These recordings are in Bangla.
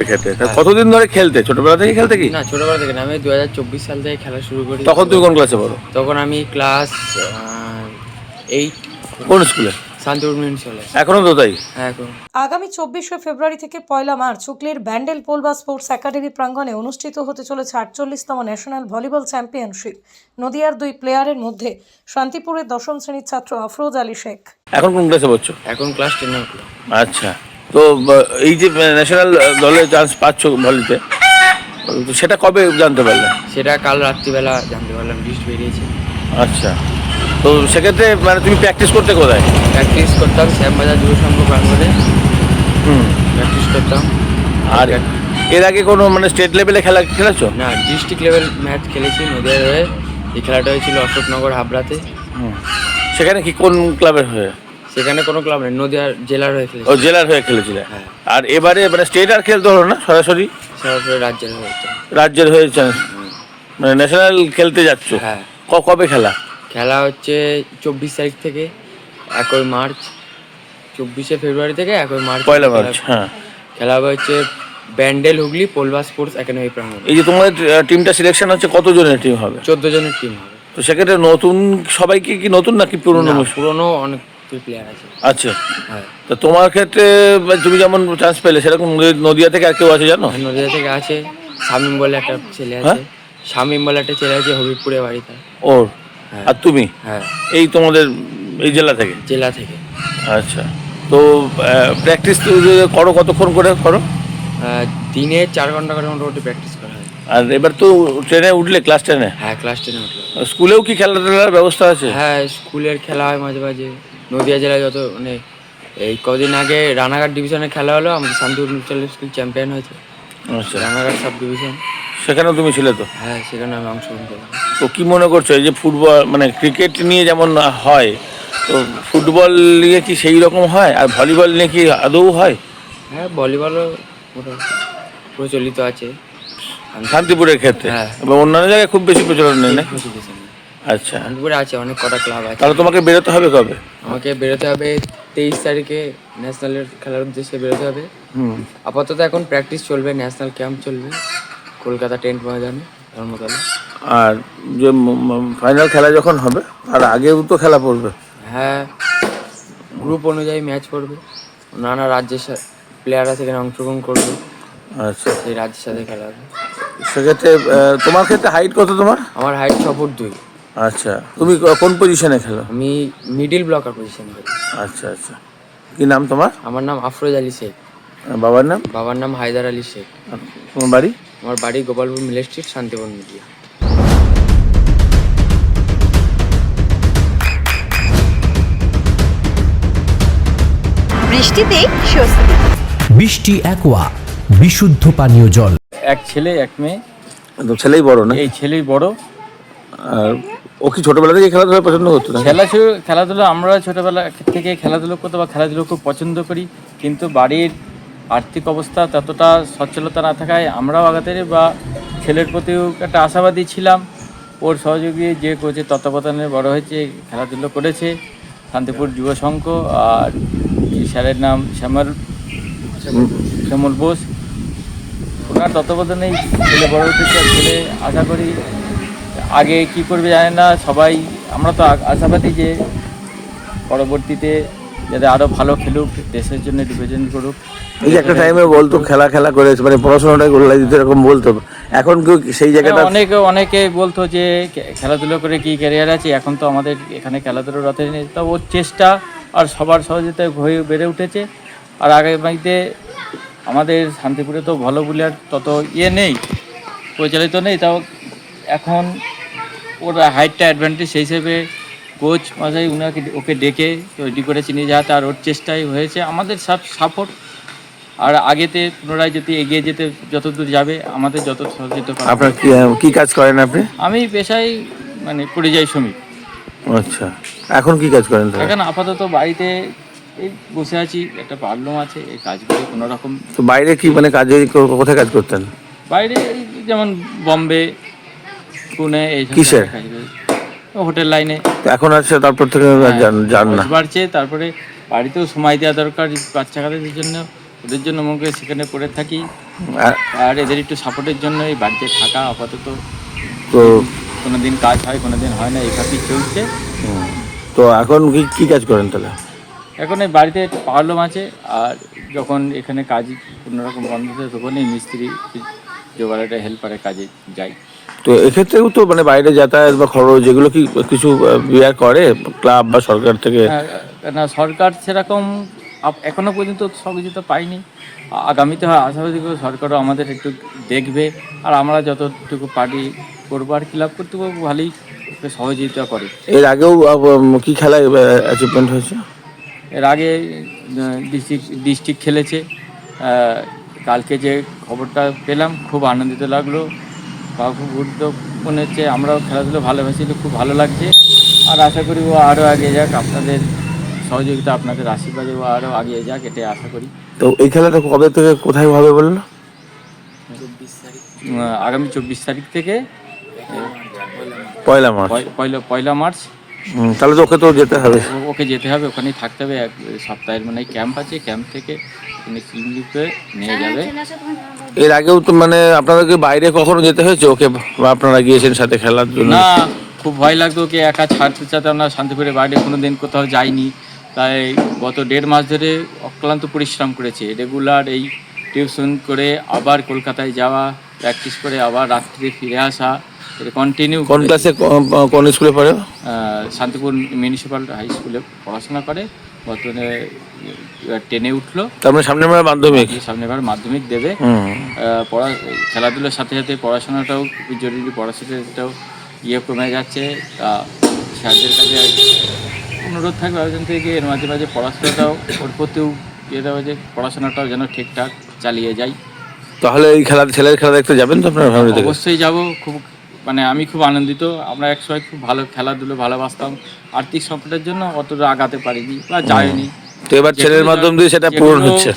খেলতে কতদিন ধরে খেলতে? ছোটবেলা থেকে খেলতে কি? না, ছোটবেলা থেকে না, আমি 2024 সাল থেকে খেলা শুরু করি। তখন তুই কোন ক্লাসে পড়ো? তখন আমি ক্লাস 8। কোন স্কুলে? শান্তিপুর মিউনিসিপ্যাল। এখনো তো তাই? হ্যাঁ, এখন আগামী 24শে ফেব্রুয়ারি থেকে 1 মার্চ হুগলির ব্যান্ডেল পোলবা স্পোর্টস একাডেমি প্রাঙ্গণে অনুষ্ঠিত হতে চলেছে 48তম ন্যাশনাল ভলিবল চ্যাম্পিয়নশিপ। নদিয়ার দুই প্লেয়ারের মধ্যে শান্তিপুরের 10ম শ্রেণীর ছাত্র আফরোজ আলী শেখ। এখন কোন ক্লাসে পড়ছো? এখন ক্লাস 10-এ উঠলো। আচ্ছা, তো এই যে ন্যাশনাল দলে চান্স পাচ্ছ ভলিতে, তো সেটা কবে জানতে পারলে? সেটা কাল রাত্রিবেলা জানতে পারলাম, লিস্ট বেরিয়েছে। আচ্ছা, তো সেক্ষেত্রে মানে তুমি প্র্যাকটিস করতে কোথায়? প্র্যাকটিস করতাম শ্যামবাজার যুব সংঘ প্রাঙ্গণে, প্র্যাকটিস করতাম। আর এর আগে কোনো মানে স্টেট লেভেলে খেলা খেলেছো? না, ডিস্ট্রিক্ট লেভেল ম্যাচ খেলেছি নদিয়ার হয়ে। এই খেলাটা হয়েছিল অশোকনগর হাবড়াতে। সেখানে কি কোন ক্লাবের হয়ে? সেখানে কোনো ক্লাব নেই, নদিয়ার জেলার হয়ে খেলেছি। ও, জেলার হয়ে খেলেছিলে? হ্যাঁ। আর এবারে মানে স্টেট আর খেলতে হলো না, সরাসরি সরাসরি রাজ্যের হয়ে হতো। রাজ্যের হয়ে চান্স, মানে ন্যাশনাল খেলতে যাচ্ছ? হ্যাঁ। কবে খেলা? খেলা হচ্ছে 24 তারিখ থেকে 1 মার্চ। 24শে ফেব্রুয়ারি থেকে 1 মার্চ। 1 মার্চ, হ্যাঁ। খেলা হবে হচ্ছে ব্যান্ডেল হুগলি পোলবা স্পোর্টস একাডেমি প্রাঙ্গণে। এই যে তোমাদের টিমটা সিলেকশন হচ্ছে, কতজনের টিম হবে? 14 জনের টিম হবে। তো সেক্ষেত্রে নতুন সবাইকে কি নতুন নাকি পুরনো? না, পুরনো অনেক প্লেয়ার আছে। আচ্ছা, হ্যাঁ। তো তোমার ক্ষেত্রে তুমি যেমন চান্স পেলে, সেরকম নদিয়া থেকে আর কেউ আছে জানো? নদিয়া থেকে আছে শামীম বলে একটা ছেলে আছে। হ্যাঁ? শামীম বলে একটা ছেলে আছে হবিবপুরে বাড়িতে। ওর হ্যাঁ। আর তুমি? হ্যাঁ, এই তোমাদের এই জেলা থেকে? জেলা থেকে। আচ্ছা, তো প্র্যাকটিস করো, কতক্ষণ করে করো? দিনে 4 ঘন্টা করে মোটামুটি প্র্যাকটিস করা হয়। আর এবার তো ট্রেনে উঠলে, ক্লাস 10-এ? হ্যাঁ, ক্লাস 10-এ উঠলো। স্কুলেও কি খেলাধুলার ব্যবস্থা আছে? হ্যাঁ, স্কুলের খেলা হয় মাঝে মাঝে। নদিয়া জেলায় যত মানে এই কদিন আগে রানাঘাট ডিভিশনে খেলা হলো, আমাদের শান্তিপুর মিউনিসিপ্যাল স্কুল চ্যাম্পিয়ন হয়েছে। আচ্ছা, রানাঘাট সাব ডিভিশন। সেখানেও তুমি ছিলে তো? হ্যাঁ, সেখানে আমি অংশগ্রহণ করলাম। তো কি মনে করছো, এই যে ফুটবল মানে ক্রিকেট নিয়ে যেমন হয়, তো ফুটবল নিয়ে কি সেই রকম হয়? আর ভলিবল নিয়ে কি আদৌ হয়? হ্যাঁ, ভলিবলও মোটামুটি প্রচলিত আছে শান্তিপুরের ক্ষেত্রে? হ্যাঁ। এবং অন্যান্য জায়গায় খুব বেশি প্রচলন নেই না? প্রচলিত নেই। আচ্ছা, শান্তিপুরে আছে, অনেক কটা ক্লাব আছে। তাহলে তোমাকে বেরোতে হবে কবে? আমাকে বেরোতে হবে 23 তারিখে, ন্যাশনালের খেলার উদ্দেশ্যে বেরোতে হবে। আপাতত এখন প্র্যাকটিস চলবে, ন্যাশনাল ক্যাম্প চলবে কলকাতা টেন্ট ময়দানে ধর্মতলা। আর যে ফাইনাল খেলা যখন হবে, তার আগেও তো খেলা পড়বে? হ্যাঁ, গ্রুপ অনুযায়ী ম্যাচ পড়বে, নানা রাজ্যের প্লেয়াররা সেখানে অংশগ্রহণ করবে। আচ্ছা, সেই রাজ্যের সাথে খেলা হবে। সেক্ষেত্রে তোমার ক্ষেত্রে হাইট কত তোমার? আমার হাইট 6 ফুট 2। আচ্ছা, তুমি কোন পজিশনে খেলো? আমি মিডিল ব্লকার পজিশন করি। আচ্ছা আচ্ছা, কি নাম তোমার? আমার নাম আফরোজ আলী শেখ। বাবার নাম? বাবার নাম হায়দার আলী শেখ। আর তোমার বাড়ি? আমার বাড়ি গোপালপুর মিল স্ট্রিট, শান্তিপুর মিডিয়া। বৃষ্টিতেই স্বস্তি। বৃষ্টি অ্যাকোয়া বিশুদ্ধ পানীয় জল। এক ছেলে এক মেয়ে। তো ছেলেই বড় না? এই ছেলেই বড়। আর ও কি ছোটবেলা থেকে খেলাধুলা পছন্দ করতো না? খেলাধুলো আমরা ছোটবেলা থেকে খেলাধুলো করতে বা খেলাধুলো খুব পছন্দ করি, কিন্তু বাড়ির আর্থিক অবস্থা ততটা সচ্ছলতা না থাকায় আমরাও আগাতে বা ছেলের প্রতিও একটা আশাবাদী ছিলাম। ওর সহযোগী যে কোচের তত্ত্বাবধানে বড় হয়েছে, খেলাধুলো করেছে শান্তিপুর যুব সংঘ। আর স্যারের নাম শ্যামল বোস, ওনার তত্ত্বাবধানেই ছেলে বড় উঠেছে। ছেলে আশা করি আগে কি করবে জানে না, সবাই আমরা তো আশাবাদী যে পরবর্তীতে যাতে আরও ভালো খেলুক, দেশের জন্য রিপ্রেজেন্ট করুক। এই যে একটা টাইমে বলতো খেলা করেছে, মানে পড়াশোনাটাই গোল্লাই দিতে, এরকম বলতো। এখন কেউ সেই জায়গাটা? অনেকে বলতো যে খেলাধুলো করে কি ক্যারিয়ার আছে। এখন তো আমাদের এখানে খেলাধুলোর রথে নেই, তো ওর চেষ্টা আর সবার সহযোগিতায় হয়ে বেড়ে উঠেছে। আর আগামীতে আমাদের শান্তিপুরে তো ভালো প্লেয়ার তত নেই, পরিচালিত নেই, তাও এখন ওর হাইটটা অ্যাডভান্টেজ, সেই হিসেবে কোচ মশাই ওকে ডেকে তৈরি করেছে নিয়ে যাতে, আর ওর চেষ্টাই হয়েছে আমাদের সব সাপোর্ট। আর আগেতে পুনরায় যদি এগিয়ে যেতে যতদূর যাবে আমাদের যত সহযোগিতা করা। আপনার কি কাজ করেন আপনি? আমি পেশায় মানে পরিযায়ী শ্রমিক। আচ্ছা, এখন কি কাজ করেন? এখন আপাতত বাড়িতে এই বসে আছি, একটা প্রবলেম আছে, এই কাজগুলো কোনো রকম। তো বাইরে কি মানে কাজে কোথায় কাজ করতেন? বাইরে যেমন বম্বে, পুনে, এই কিসের? হোটেল লাইনে। এখন আছে, তারপর থেকে যান না? বাড়ছে, তারপরে বাড়িতেও সময় দেওয়া দরকার বাচ্চা কাচ্চাদের জন্য, ওদের জন্য মনে করে সেখানে পড়ে থাকি, আর- আর এদের একটু সাপোর্টের জন্য এই বাড়িতে থাকা আপাতত। তো কোনো দিন কাজ হয়, কোনো দিন হয় না, এইভাবেই চলছে। তো এখন কি কাজ করেন তাহলে? এখন এই বাড়িতে একটু প্রবলেম আছে, আর যখন এখানে কাজ কোনোরকম বন্ধ থাকে তখন এই মিস্ত্রি জোগাড়েটা হেল্পারের কাজে যাই। তো এক্ষেত্রেও তো মানে বাইরে যাতায়াত বা খরচ যেগুলো কি কিছু বিয়ার করে ক্লাব বা সরকার থেকে? না, সরকার সেরকম এখনো পর্যন্ত সব কিছু তো পাইনি। আগামীতে হয় আশাবাদী করে সরকারও আমাদের একটু দেখবে, আর আমরা যতটুকু পারি করবো, আর ক্লাব কর্তৃপক্ষ ভালোই সহযোগিতা করে। এর আগেও কি খেলায় অ্যাচিভমেন্ট হয়েছে? এর আগে ডিস্ট্রিক্ট খেলেছে। কালকে যে খবরটা পেলাম খুব আনন্দিত লাগলো বা খুব গুরুত্বপূর্ণ হচ্ছে। আমরাও খেলাধুলো ভালোবাসি, খুব ভালো লাগছে। আর আশা করি ও আরও এগিয়ে যাক, আপনাদের সহযোগিতা, আপনাদের আশীর্বাদে ও আরও এগিয়ে যাক, এটাই আশা করি। তো এই খেলাটা কবে থেকে কোথায় হবে বললেন? আগামী 24 তারিখ থেকে পয়লা মার্চ। পয়লা মার্চ। তাহলে তো ওকে তো যেতে হবে। ওকে যেতে হবে, ওখানেই থাকতে হবে। এক সপ্তাহের মানে ক্যাম্প আছে, ক্যাম্প থেকে ওখানে ক্লিনিকে নিয়ে যাবে। এর আগেও তো মানে আপনাদেরকে বাইরে কখনো যেতে হয়েছে ওকে, বা আপনারা গিয়েছেন সাথে খেলার জন্য? না, খুব ভয় লাগতো ওকে একা ছাড়তে চাইতাম না। শান্তিপুরে বাইরে কোনো দিন কোথাও যাইনি, তাই গত 1.5 মাস ধরে অক্লান্ত পরিশ্রম করেছে। রেগুলার এই টিউশন করে আবার কলকাতায় যাওয়া, প্র্যাকটিস করে আবার রাত্রে ফিরে আসা, এটা কন্টিনিউ। কোন ক্লাসে কোন স্কুলে পড়ে? শান্তিপুর মিউনিসিপ্যাল হাই স্কুলে পড়াশোনা করে। বর্তমানে 10-এ উঠলো। তার মানে সামনের বার মাধ্যমিক? সামনেবার মাধ্যমিক দেবে। খেলাধুলার সাথে সাথে পড়াশোনাটাও খুবই জরুরি, পড়াশোনাটাও কমে যাচ্ছে। স্যারদের কাছে অনুরোধ থাকবে আবেদন থেকে এর মাঝে মাঝে পড়াশোনাটাও ওর প্রতিও দেওয়া, যে পড়াশোনাটাও যেন ঠিকঠাক চালিয়ে যায়। তাহলে এই ছেলের খেলা দেখতে যাবেন তো আপনার ফ্যামিলি থেকে? অবশ্যই যাব। খুব মানে আমি খুব আনন্দিত। আমরা একসময় খুব ভালো খেলাধুলো ভালোবাসতাম, আর্থিক সংকটের জন্য অতটা আগাতে পারিনি বা যাইনি। তো এবার ছেলের মাধ্যম দিয়ে সেটা পূরণ হচ্ছে।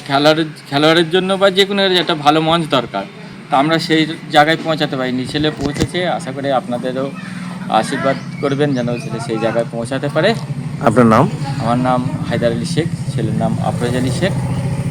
খেলোয়াড়ের জন্য বা যে কোনো একটা ভালো মঞ্চ দরকার, তা আমরা সেই জায়গায় পৌঁছাতে পারিনি। ছেলে পৌঁছেছে, আশা করি আপনাদেরও আশীর্বাদ করবেন যেন ছেলে সেই জায়গায় পৌঁছাতে পারে। আপনার নাম? আমার নাম হায়দার আলী শেখ, ছেলের নাম আফরোজ আলী শেখ,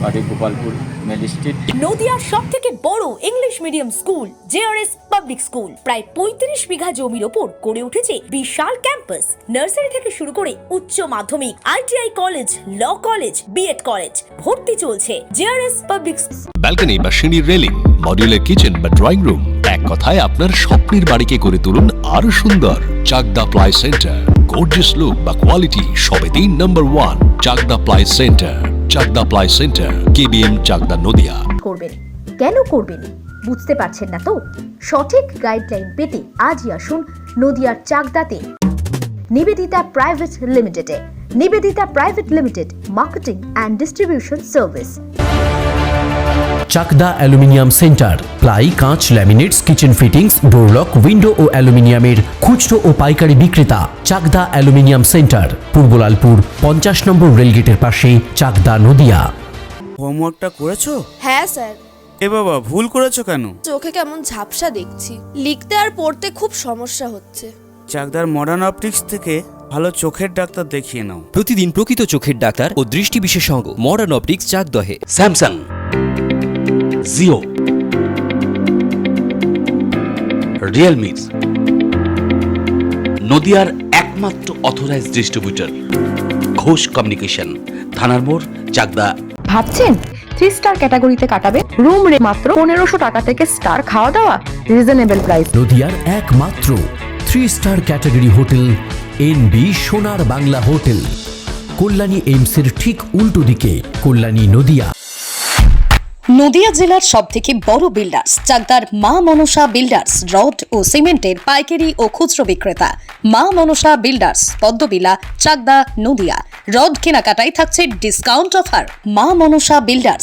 বাড়ি গোপালপুর মেল স্ট্রিট। নদিয়ার সবথেকে বড় English medium school JRS public school প্রায় 35 বিঘা জমির ওপর গড়ে উঠেছে বিশাল ক্যাম্পাস। নার্সারি থেকে শুরু করে উচ্চ মাধ্যমিক, ITI college, law college, BEd college, ভর্তি চলছে জেআরএস পাবলিক। ব্যালকনি বা সিঁড়ির রেলিং, মডিউলার কিচেন বা ড্রয়িং রুম, এক কথায় আপনার স্বপ্নের বাড়িকে করে তুলুন আরো সুন্দর। Chakdah ply centre, gorgeous look বা কোয়ালিটি সবে 3 number 1 Chakdah ply centre. Chakdah ply centre, KBM, Chakdah, Nadia. করবেন কেন করবেন বুঝতে পারছেন না তো? সঠিক গাইডলাইন পেতে আজই আসুন নদিয়ার চাকদাতে নিবেদিতা প্রাইভেট লিমিটেডে। Nivedita private limited, marketing and distribution service. Chakdah aluminium centre, ply, কাঁচ, laminates, kitchen fittings, door lock, window ও অ্যালুমিনিয়ামের খুচরো ও পাইকারি বিক্রেতা। Chakdah aluminium centre, Purbalalpur 50 number রেলগেটের পাশে, চাকদা, নদিয়া। হোমওয়ার্কটা করেছো? হ্যাঁ স্যার। এ বাবা, ভুল করেছো কেন? চোখে কেমন ঝাপসা দেখছি, লিখতে আর পড়তে খুব সমস্যা হচ্ছে। চাকদার মডার্ন অপটিক্স থেকে ভালো চোখের ডাক্তার দেখিয়ে নাও। প্রতিদিন প্রকৃত চোখের ডাক্তার ও দৃষ্টি বিশেষজ্ঞ মডার্ন অপটিক্স, চাকদহে। স্যামসাং, জিও, রিয়েলমি, নদিয়ার একমাত্র অথরাইজড ডিস্ট্রিবিউটর ঘোষ কমিউনিকেশন, থানার মোড়, চাকদা। ভাবছেন 3 স্টার ক্যাটাগরিতে কাটাবে? রুম রে মাত্র 1500 টাকা থেকে স্টার, খাওয়া দাওয়া রিজনেবল প্রাইস। নদিয়ার একমাত্র 3 স্টার ক্যাটাগরি হোটেল এনবি সোনার বাংলা হোটেল, কল্যাণী এইমসের ঠিক উল্টো দিকে, কল্যাণী, নদিয়া। নদিয়া জেলার সবথেকে বড় বিল্ডার্স চাকদার মা মনসা বিল্ডার্স, রড ও সিমেন্টের পাইকারি ও খুচরো বিক্রেতা। মা মনসা বিল্ডার্স, পদ্মবিলা, চাকদা, নদিয়া। রড কেনাকাটায় থাকছে ডিসকাউন্ট অফার। মা মনসা বিল্ডার্স,